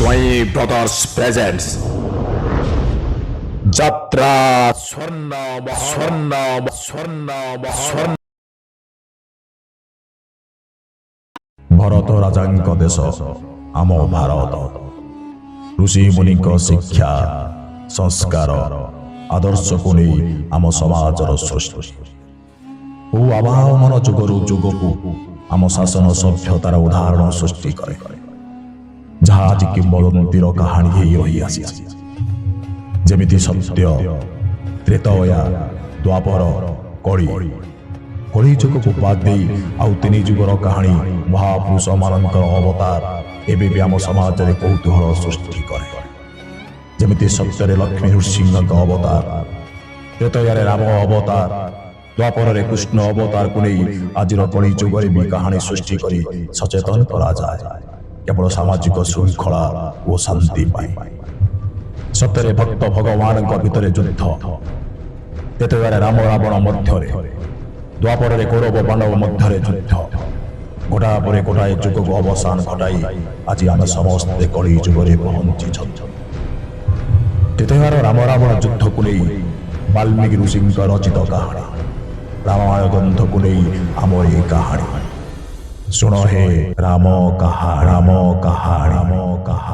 Swai Brothers presents Jatra Swarna Bharat राजांक देश आम भारत ऋषि मुनि शिक्षा संस्कार आदर्श को नहीं आम समाजर सृष्टि आवाहन जुगरु जुगकू आम शासन सभ्यतार उदाहरण सृष्टि करे जहाँ आज किंबदंतीर कहानी ही रही आसी जेमिति सत्य त्रेतया द्वापर कली कली जुग को बाद दे आउ तीन जुगर कहानी महापुरुष मानकर अवतार एबे भी आम समाज में कौतूहल सृष्टि करे जेमिति सत्य लक्ष्मी नृसिंह अवतार त्रेतयारे राम अवतार द्वापर कृष्ण अवतार को नहीं आज कली जुगर भी कहानी सृष्टि करी सचेतन करा जाए केवल सामाजिक श्रृंखला और शांति सत्य भक्त भगवान भितर युद्ध त्रेतयारे राम रावण मध्य द्वापर कौरव पांडव मध्य युद्ध गोटा पर गोटाए जुग को अवसान घटाई आज आम समस्ते कली जुगे पहुंची त्रेतयार राम रावण युद्ध को नहीं वाल्मीकि ऋषि रचित कहानी रामायण ग्रंथ को नहीं आम ये कहानी सुन हे राम कहा